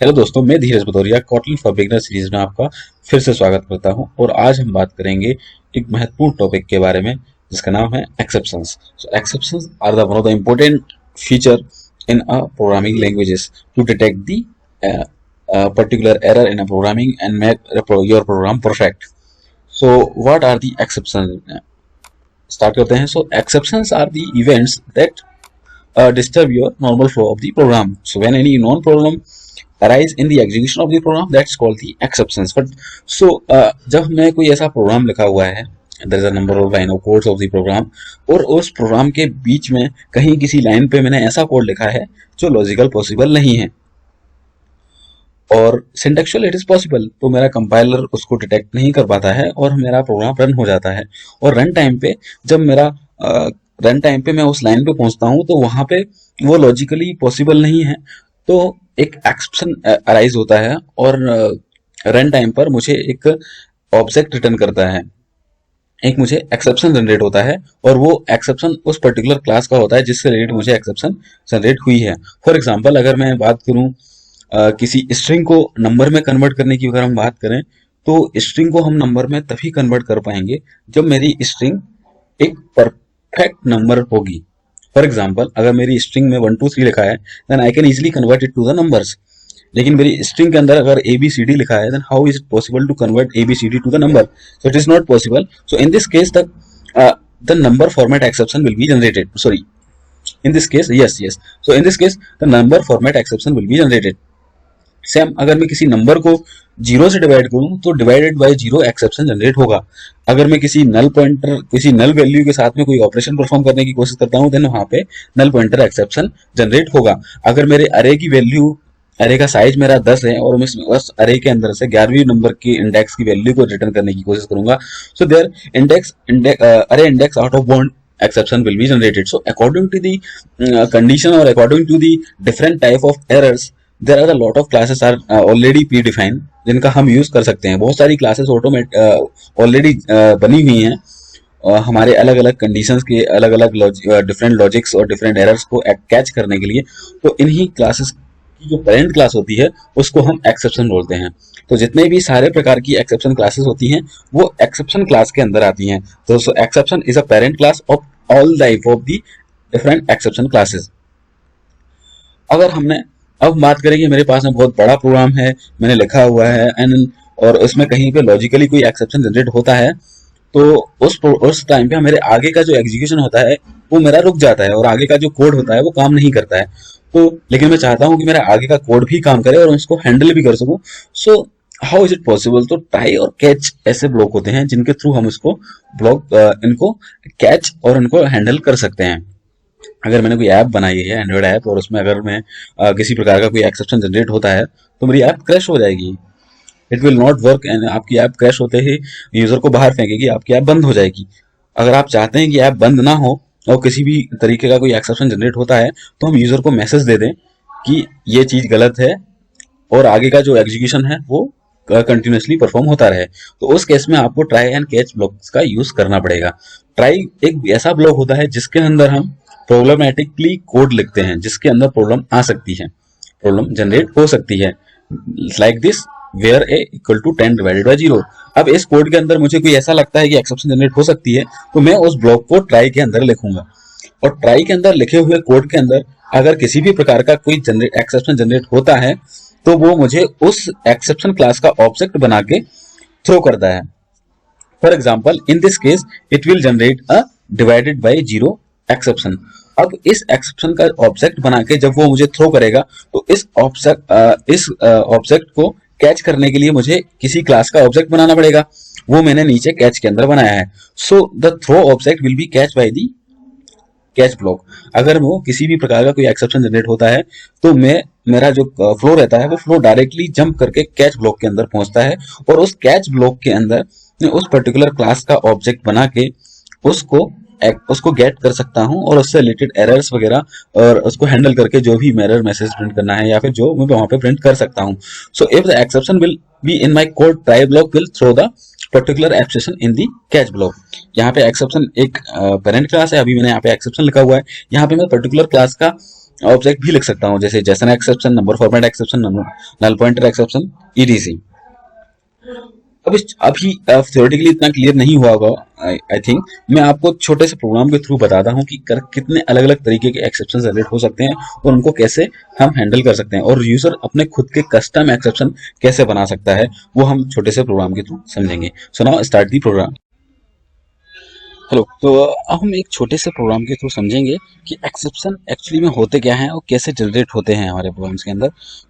Hello दोस्तों, मैं Dheeraj Bhadauria Kotlin for beginner series में आपका फिर से स्वागत करता हूं। और आज हम बात करेंगे एक महत्वपूर्ण टॉपिक के बारे में जिसका नाम है exceptions. So exceptions are the one of the important feature in a programming languages to detect the particular error in a programming and make your program perfect. So what are the exceptions? Start करते हैं। So exceptions are the events that disturb your normal flow of the program. So when any known problem arise in the execution of the program, that's called the exceptions. But so जब मैं कोई ऐसा programme लिखा हुआ है, there is a number of line of codes of the program, और उस programme के बीच में कहीं किसी लाइन पे मैंने ऐसा कोड लिखा है जो लॉजिकल पॉसिबल नहीं है और सिंटेक्चुअल इट इज पॉसिबल, तो मेरा कंपाइलर उसको डिटेक्ट नहीं कर पाता है और मेरा प्रोग्राम रन हो जाता है। और रन टाइम पे जब मेरा रन टाइम पे मैं उस लाइन पे पहुंचता हूं तो वहां पे वो लॉजिकली पॉसिबल नहीं है, तो एक एक्सेप्शन अराइज होता है और रन टाइम पर मुझे एक ऑब्जेक्ट रिटर्न करता है, एक मुझे एक्सेप्शन जनरेट होता है और वो एक्सेप्शन उस पर्टिकुलर क्लास का होता है जिससे रिलेटेड मुझे एक्सेप्शन जनरेट हुई है। फॉर एग्जाम्पल, अगर मैं बात करूं किसी स्ट्रिंग को नंबर में कन्वर्ट करने की, अगर हम बात करें तो स्ट्रिंग को हम नंबर में तभी कन्वर्ट कर पाएंगे जब मेरी स्ट्रिंग एक परफेक्ट नंबर होगी। फॉर एग्जाम्पल, अगर मेरी स्ट्रिंग में 1 2 3 लिखा है then I can easily convert it to the numbers, लेकिन मेरी स्ट्रिंग के अंदर अगर ABCD लिखा है then how is it possible to convert ABCD to the number? So it is not possible. So in this case the number format exception will be generated. Sorry, in this case, yes. So in this case the number format exception will be generated. Same अगर मैं किसी number को 0 से divide करूं तो divided by 0 exception generate होगा। अगर मैं किसी नल पॉइंटर, किसी नल वैल्यू के साथ में कोई ऑपरेशन परफॉर्म करने की कोशिश करता हूं देन वहां पे नल पॉइंटर एक्सेप्शन जनरेट होगा। अगर मेरे अरे की वैल्यू, अरे का साइज मेरा 10 है और मैं उस अरे के अंदर से 11वीं नंबर की इंडेक्स की वैल्यू को रिटर्न करने की कोशिश करूंगा, सो देयर अरे index out of bound exception will be generated. So according to the condition or according to the different type of errors, there are a lot of classes are already predefined जिनका हम use कर सकते हैं। बहुत सारी classes automate already बनी हुई हैं हमारे अलग अलग कंडीशंस के, अलग अलग डिफरेंट लॉजिक्स और डिफरेंट एरर्स को कैच करने के लिए। तो इन्हीं क्लासेस की जो पेरेंट क्लास होती है उसको हम एक्सेप्शन बोलते हैं। तो जितने भी सारे प्रकार की एक्सेप्शन क्लासेस होती हैं वो एक्सेप्शन क्लास के अंदर आती हैं। तो exception is a parent class of all type of the different exception classes. अगर हमने अब बात करेंगे, मेरे पास में बहुत बड़ा प्रोग्राम है, मैंने लिखा हुआ है एंड और उसमें कहीं पे लॉजिकली कोई एक्सेप्शन जनरेट होता है तो उस टाइम पे मेरे आगे का जो एग्जीक्यूशन होता है वो मेरा रुक जाता है और आगे का जो कोड होता है वो काम नहीं करता है। तो लेकिन मैं चाहता हूं कि मेरा आगे का कोड भी काम करे और उसको हैंडल भी कर सकूं। So how is it possible? तो ट्राई और कैच ऐसे ब्लॉक होते हैं जिनके थ्रू हम इसको इनको कैच और इनको हैंडल कर सकते हैं। अगर मैंने कोई ऐप बनाई है, एंड्रॉइड ऐप, और उसमें अगर मैं किसी प्रकार का कोई एक्सेप्शन जनरेट होता है तो मेरी ऐप क्रैश हो जाएगी, it will not work and आपकी ऐप क्रैश होते ही यूजर को बाहर फेंकेगी, आपकी ऐप बंद हो जाएगी। अगर आप चाहते हैं कि ऐप बंद ना हो और किसी भी तरीके का कोई एक्सेप्शन जनरेट होता है तो हम यूजर को मैसेज दे दें कि ये चीज गलत है और आगे का जो एग्जीक्यूशन है वो कंटिन्यूसली परफॉर्म होता रहे। तो उस केस में आपको ट्राई एंड कैच ब्लॉक्स का यूज करना पड़ेगा। ट्राई एक ऐसा ब्लॉक होता है जिसके अंदर हम प्रॉब्लमेटिकली कोड लिखते हैं, जिसके अंदर प्रॉब्लम आ सकती है, प्रॉब्लम जनरेट हो सकती है, like this where a equal to 10 divided by 0। अब इस कोड के अंदर मुझे कोई ऐसा लगता है कि एक्सेप्शन जनरेट हो सकती है तो मैं उस ब्लॉक को ट्राई के अंदर लिखूंगा और ट्राई के अंदर लिखे हुए कोड के अंदर अगर किसी भी प्रकार का कोई एक्सेप्शन जनरेट होता है तो वो मुझे उस एक्सेप्शन क्लास का ऑब्जेक्ट बना के थ्रो करता है। For example, in this case it will generate a divided by 0 exception. अब इस एक्सेप्शन का ऑब्जेक्ट बना के जब वो मुझे थ्रो करेगा तो इस ऑब्जेक्ट को कैच करने के लिए मुझे किसी क्लास का ऑब्जेक्ट बनाना पड़ेगा, वो मैंने नीचे कैच के अंदर बनाया है। So the throw object will be catch by the catch block. अगर वो किसी भी प्रकार का कोई एक्सेप्शन जनरेट होता है तो मेरा जो फ्लो रहता है वो फ्लो डायरेक्टली जंप करके कैच ब्लॉक के अंदर पहुंचता है और उस कैच ब्लॉक के अंदर उस पर्टिकुलर क्लास का ऑब्जेक्ट बना के उसको गेट कर सकता हूं और उससे रिलेटेड एरर्स वगैरह और उसको हैंडल करके जो भी एरर मैसेज प्रिंट करना है या फिर जो मैं वहां पे प्रिंट कर सकता हूं। So if the exception will be in my code, try block will throw the particular exception in the catch block. यहाँ पे एक्सेप्शन एक पेरेंट क्लास है, अभी मैंने यहाँ पे एक्सेप्शन लिखा हुआ है, यहाँ पे मैं पर्टिकुलर क्लास का ऑब्जेक्ट भी लिख सकता हूँ, जैसे JSON exception, number format exception, null pointer exception, etc. अभी थ्योरेटिकली इतना क्लियर नहीं हुआ होगा, आई थिंक। मैं आपको छोटे से प्रोग्राम के थ्रू बताता हूँ कि कितने अलग अलग तरीके के एक्सेप्शन जनरेट हो सकते हैं और उनको कैसे हम हैंडल कर सकते हैं, और यूजर अपने खुद के कस्टम एक्सेप्शन कैसे बना सकता है, वो हम छोटे से प्रोग्राम के थ्रू समझेंगे। So now start the program. Hello, तो अब हम एक छोटे से प्रोग्राम के थ्रू समझेंगे कि एक्सेप्शन एक्चुअली में होते क्या हैं और कैसे जनरेट होते हैं हमारे प्रोग्राम्स के अंदर,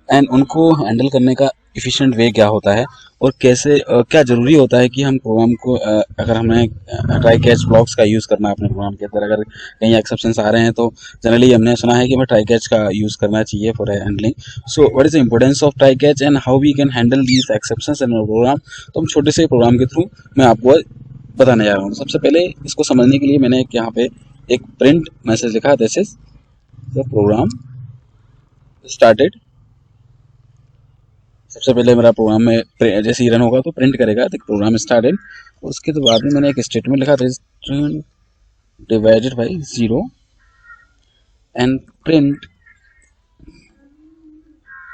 एंड उनको हैंडल करने का इफिशिएंट वे क्या होता है, और कैसे क्या ज़रूरी होता है कि हम प्रोग्राम को अगर हमें ट्राई कैच ब्लॉक्स का यूज़ करना है अपने प्रोग्राम के अंदर, अगर कहीं एक्सेप्शंस आ रहे हैं तो जनरली हमने सुना है कि हमें ट्राई कैच का यूज़ करना चाहिए for handling. So what is the importance of try catch and how we can handle these exceptions in our program. तो हम छोटे से प्रोग्राम के थ्रू मैं आपको बताने जा रहा हूँ। सबसे पहले इसको समझने के लिए मैंने एक यहाँ पे एक प्रिंट मैसेज लिखा, this is the program started. सबसे पहले मेरा प्रोग्राम में जैसे ही रन होगा तो प्रिंट करेगा द प्रोग्राम स्टार्टेड। उसके तो बाद में मैंने एक स्टेटमेंट लिखा, divided by 0 and print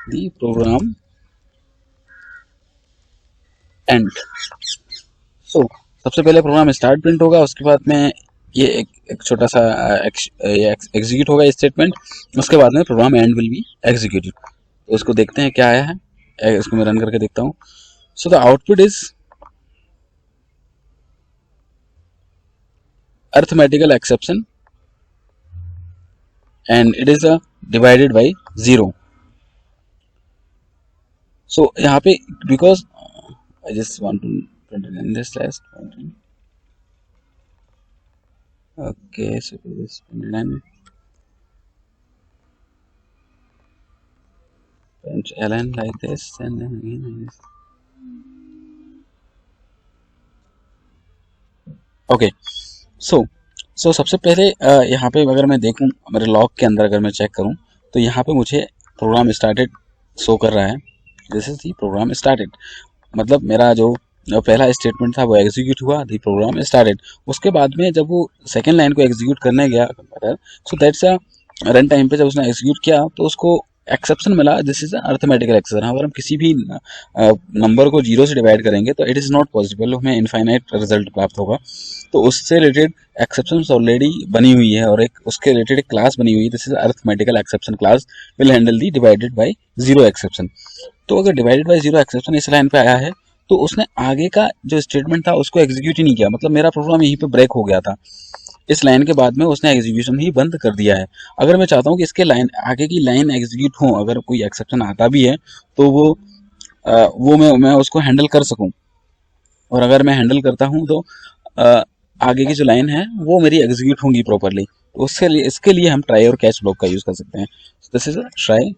the program end. So सबसे पहले प्रोग्राम स्टार्ट प्रिंट होगा, उसके बाद में ये एक छोटा सा एग्जीक्यूट होगा स्टेटमेंट, उसके बाद में program end will be executed. तो इसको देखते हैं क्या आया है, इसको मैं रन करके देखता हूँ। So the output is arithmetical exception and it is divided by 0। So यहाँ पे because I just want to print it in this last one. Okay, so this print ln like this and then again like this. Okay, so सबसे पहले यहाँ पे अगर मैं देखूँ मेरे लॉग के अंदर, अगर मैं चेक करूँ तो यहाँ पे मुझे प्रोग्राम स्टार्टेड शो कर रहा है, this is the program started. मतलब मेरा जो पहला स्टेटमेंट था वो एग्जीक्यूट हुआ, दी प्रोग्राम स्टार्टेड। उसके बाद में जब वो सेकेंड लाइन को एग्जीक्यूट करने गया compiler, so that's a run time पे जब उसने एग्जीक्यूट किया तो उसको एक्सेप्शन मिला, दिस इज अरिथमेटिकल एक्सेप्शन। अगर हम किसी भी नंबर को 0 से डिवाइड करेंगे तो इट इज़ नॉट पॉसिबल, हमें इनफाइनाइट रिजल्ट प्राप्त होगा। तो उससे रिलेटेड एक्सेप्शन ऑलरेडी बनी हुई है और एक उसके रिलेटेड एक क्लास बनी हुई है, this is arithmetical exception class will handle the divided by 0 exception. तो अगर डिवाइडेड बाई 0 एक्सेप्शन इस लाइन पे आया है तो उसने आगे का जो स्टेटमेंट था उसको एग्जीक्यूट ही नहीं किया, मतलब मेरा प्रोग्राम यहीं पे ब्रेक हो गया था। इस लाइन के बाद में उसने एग्जीक्यूशन ही बंद कर दिया है। अगर मैं चाहता हूँ कि इसके लाइन आगे की लाइन एग्जीक्यूट हो, अगर कोई एक्सेप्शन आता भी है तो वो मैं उसको हैंडल कर सकूँ, और अगर मैं हैंडल करता हूँ तो आगे की जो लाइन है वो मेरी एग्जीक्यूट होंगी प्रॉपरली। तो इसके लिए हम ट्राई और कैच ब्लॉक का यूज कर सकते हैं। This is try.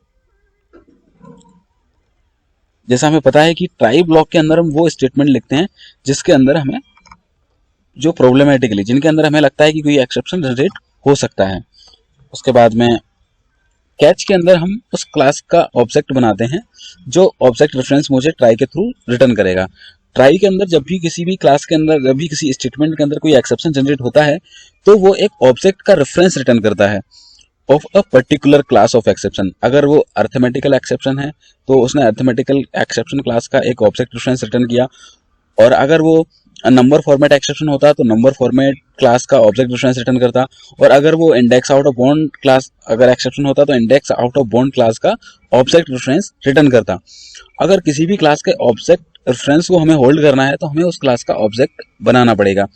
जैसा हमें पता है कि ट्राई ब्लॉक के अंदर हम वो स्टेटमेंट लिखते हैं जिसके अंदर हमें जो प्रॉब्लमेटिकली, जिनके अंदर हमें लगता है कि कोई एक्सेप्शन जनरेट हो सकता है। उसके बाद में कैच के अंदर हम उस क्लास का ऑब्जेक्ट बनाते हैं जो ऑब्जेक्ट रेफरेंस मुझे ट्राई के थ्रू रिटर्न करेगा। ट्राई के अंदर जब भी किसी भी क्लास के अंदर, जब भी किसी स्टेटमेंट के अंदर कोई एक्सेप्शन जनरेट होता है तो वो एक ऑब्जेक्ट का रेफरेंस रिटर्न करता है of a particular class of exception. अगर वो अरिथमेटिकल एक्सेप्शन है तो उसने अरिथमेटिकल एक्सेप्शन क्लास का एक ऑब्जेक्ट रेफरेंस रिटर्न किया, और अगर वो नंबर फॉर्मेट एक्सेप्शन होता तो नंबर फॉर्मेट क्लास का ऑब्जेक्ट रेफरेंस रिटर्न करता, और अगर वो index out of bond class अगर एक्सेप्शन होता तो index out of bond class का ऑब्जेक्ट रेफरेंस रिटर्न करता। अगर किसी भी क्लास के ऑब्जेक्ट रेफरेंस को हमें होल्ड करना है तो हमें उस क्लास का ऑब्जेक्ट बनाना पड़ेगा।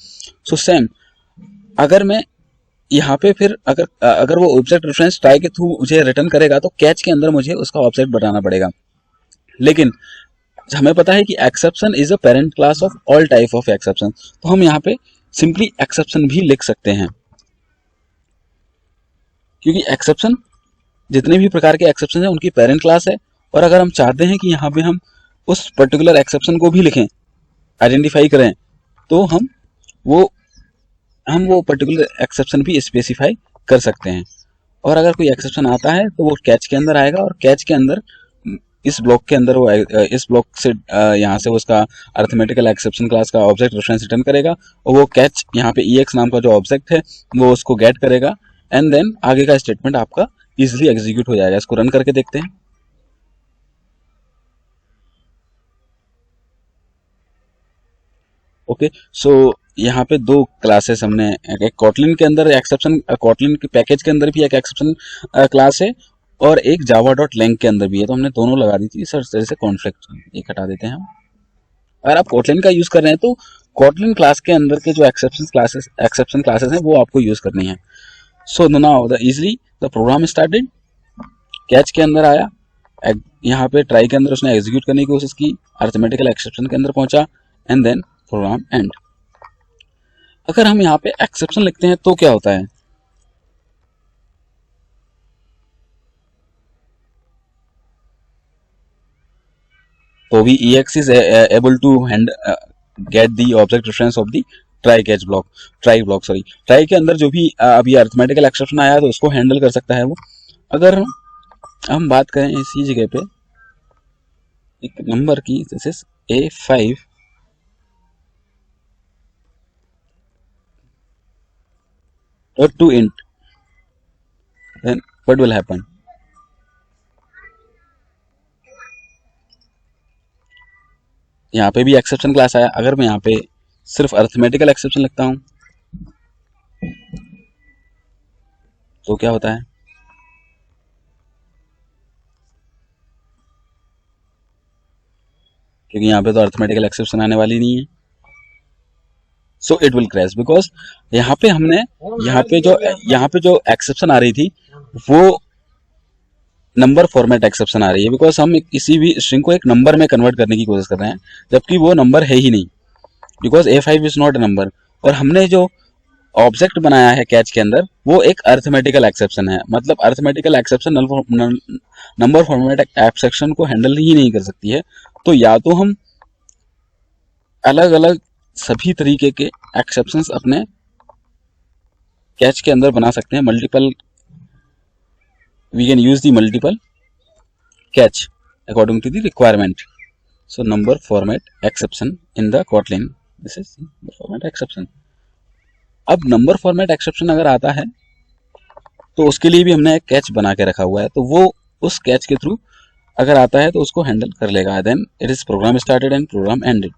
सो सेम, अगर मैं यहाँ पे फिर अगर वो ऑब्जेक्ट रेफरेंस ट्राई के थ्रू मुझे रिटर्न करेगा तो कैच के अंदर मुझे उसका ऑब्जेक्ट बनाना पड़ेगा। लेकिन हमें पता है कि exception is a parent class of all type of exception, तो हम यहाँ पे सिंपली एक्सेप्शन भी लिख सकते हैं, क्योंकि एक्सेप्शन जितने भी प्रकार के एक्सेप्शन है उनकी पेरेंट क्लास है। और अगर हम चाहते हैं कि यहाँ पे हम उस पर्टिकुलर एक्सेप्शन को भी लिखें, आइडेंटिफाई करें, तो हम वो पर्टिकुलर एक्सेप्शन भी स्पेसिफाई कर सकते हैं। और अगर कोई एक्सेप्शन आता है तो वो कैच के अंदर आएगा, और कैच के अंदर इस ब्लॉक के अंदर वो इस ब्लॉक से यहाँ से उसका अरिथमेटिकल एक्सेप्शन क्लास का ऑब्जेक्ट रेफरेंस रिटर्न करेगा, और वो कैच यहाँ पे EX नाम का जो ऑब्जेक्ट है वो उसको गेट करेगा, एंड देन आगे का स्टेटमेंट आपका इजिली एग्जीक्यूट हो जाएगा। इसको रन करके देखते हैं। ओके, सो यहाँ पे दो क्लासेस हमने, एक कॉटलिन के अंदर एक्सेप्शन, कॉटलिन के पैकेज के अंदर भी एक एक्सेप्शन क्लास है और एक जावा डॉट लैंग के अंदर भी है, तो हमने दोनों लगा दी थी। सर इस तरह से कॉन्फ्लिक्ट एक हटा देते हैं हम। अगर आप कॉटलिन का यूज कर रहे हैं तो कॉटलिन क्लास के अंदर के जो एक्सेप्शन क्लासेस हैं वो आपको यूज करनी है। So now the easily the program started, catch के अंदर आया, यहाँ पे ट्राई के अंदर उसने एग्जीक्यूट करने की कोशिश की, अरिथमेटिकल एक्सेप्शन के अंदर पहुंचा एंड देन प्रोग्राम एंड। अगर हम यहाँ पे एक्सेप्शन लिखते हैं तो क्या होता है, तो भी EX is able to get the object reference of the try catch block, try block sorry, try के अंदर जो भी अभी अरिथमेटिकल एक्सेप्शन आया तो उसको हैंडल कर सकता है वो। अगर हम बात करें इसी जगह पे एक नंबर की, this is A5 or to int, then what will happen? यहाँ पे भी एक्सेप्शन क्लास आया। अगर मैं यहाँ पे सिर्फ अरिथमेटिकल एक्सेप्शन लिखता हूँ तो क्या होता है, क्योंकि यहाँ पे तो अरिथमेटिकल एक्सेप्शन आने वाली नहीं है, so it will crash. Because यहाँ पे हमने यहाँ पे जो एक्सेप्शन आ रही थी वो नंबर फॉर्मेट एक्सेप्शन आ रही है, बिकॉज हम किसी भी स्ट्रिंग को एक नंबर में कन्वर्ट करने की कोशिश कर रहे हैं जबकि वो नंबर है ही नहीं, because A5 is not a number. और हमने जो ऑब्जेक्ट बनाया है कैच के अंदर वो एक अरिथमेटिकल एक्सेप्शन है, मतलब arithmetical exception number format exception को हैंडल ही नहीं कर सकती है। तो या तो हम अलग अलग सभी तरीके के एक्सेप्शंस अपने कैच के अंदर बना सकते हैं, multiple, we can use the multiple catch according to the requirement. So number format exception in the Kotlin, this is number format exception. अब नंबर फॉर्मेट एक्सेप्शन अगर आता है तो उसके लिए भी हमने एक कैच बना के रखा हुआ है, तो वो उस कैच के थ्रू अगर आता है तो उसको हैंडल कर लेगा। Then it is program started and program ended.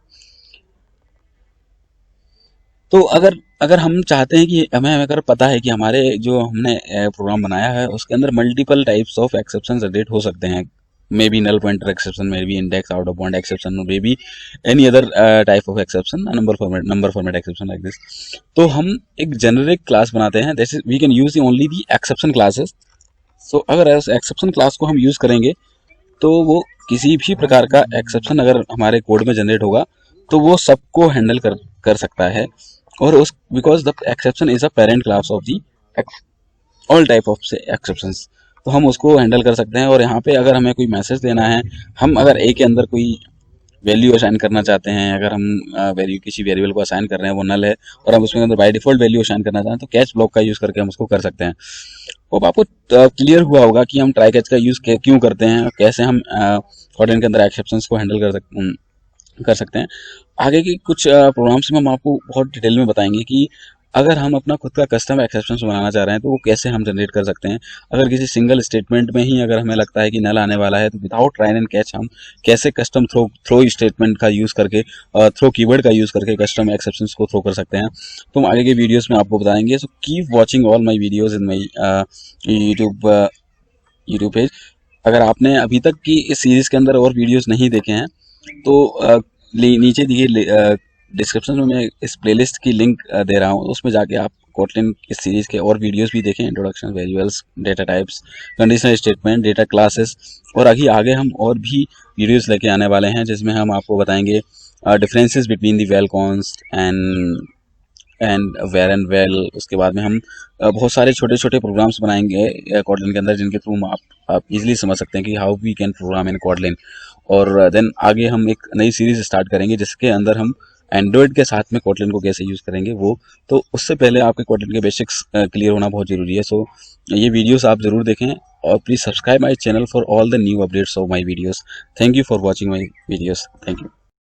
तो अगर हम चाहते हैं कि हमें अगर पता है कि हमारे जो हमने प्रोग्राम बनाया है उसके अंदर multiple types of exception generate हो सकते हैं, may be null pointer exception, may be index out of bound exception, may be any other type of exception, number format exception like this, तो हम एक जेनेरिक क्लास बनाते हैं, that is we can use only the exception classes. So अगर exception class को हम use करेंगे तो वो किसी भी प्रकार का एक्सेप्शन अगर हमारे कोड में जनरेट होगा तो वो सबको हैंडल कर सकता है, और उस because the exception is a parent class of the all type of से एक्सेप्शंस, तो हम उसको हैंडल कर सकते हैं। और यहाँ पे अगर हमें कोई मैसेज देना है, हम अगर ए के अंदर कोई वैल्यू असाइन करना चाहते हैं, अगर हम वैल्यू किसी वेरिएबल को असाइन कर रहे हैं वो नल है और हम उसमें अंदर बाय डिफॉल्ट वैल्यू असाइन करना चाहते हैं तो कैच ब्लॉक का यूज करके हम उसको कर सकते हैं। अब आपको क्लियर हुआ होगा कि हम ट्राई कैच का यूज क्यों करते हैं, कैसे हम Kotlin के अंदर एक्सेप्शंस को हैंडल कर सकते हैं। आगे की कुछ प्रोग्राम्स में हम आपको बहुत डिटेल में बताएंगे कि अगर हम अपना खुद का कस्टम एक्सेप्शंस बनाना चाह रहे हैं तो वो कैसे हम जनरेट कर सकते हैं। अगर किसी सिंगल स्टेटमेंट में ही अगर हमें लगता है कि नल आने वाला है तो विदाउट ट्राई एंड कैच हम कैसे कस्टम थ्रो स्टेटमेंट का यूज़ करके, थ्रो कीवर्ड का यूज़ करके कस्टम एक्सेप्शंस को थ्रो कर सकते हैं, तो हम आगे के वीडियोज़ में आपको बताएंगे। So keep watching all my videos in my YouTube page. अगर आपने अभी तक की इस सीरीज़ के अंदर और वीडियोज़ नहीं देखे हैं तो नीचे दिए डिस्क्रिप्शन में मैं इस प्लेलिस्ट की लिंक दे रहा हूँ, उसमें जाके आप Kotlin इस सीरीज़ के और वीडियोस भी देखें, introduction, variables, data types, conditional statement, data classes, और आगे हम और भी वीडियोस लेके आने वाले हैं जिसमें हम आपको बताएंगे differences between the val const and var and val. उसके बाद में हम बहुत सारे छोटे छोटे प्रोग्राम्स बनाएंगे Kotlin के अंदर जिनके थ्रू आप इजीली समझ सकते हैं कि how we can program in Kotlin। और देन आगे हम एक नई सीरीज स्टार्ट करेंगे जिसके अंदर हम एंड्रॉयड के साथ में Kotlin को कैसे यूज़ करेंगे वो, तो उससे पहले आपके Kotlin के बेसिक्स क्लियर होना बहुत ज़रूरी है। सो ये वीडियोस आप ज़रूर देखें और please subscribe my channel for all the new updates of my videos. Thank you for watching my videos. Thank you.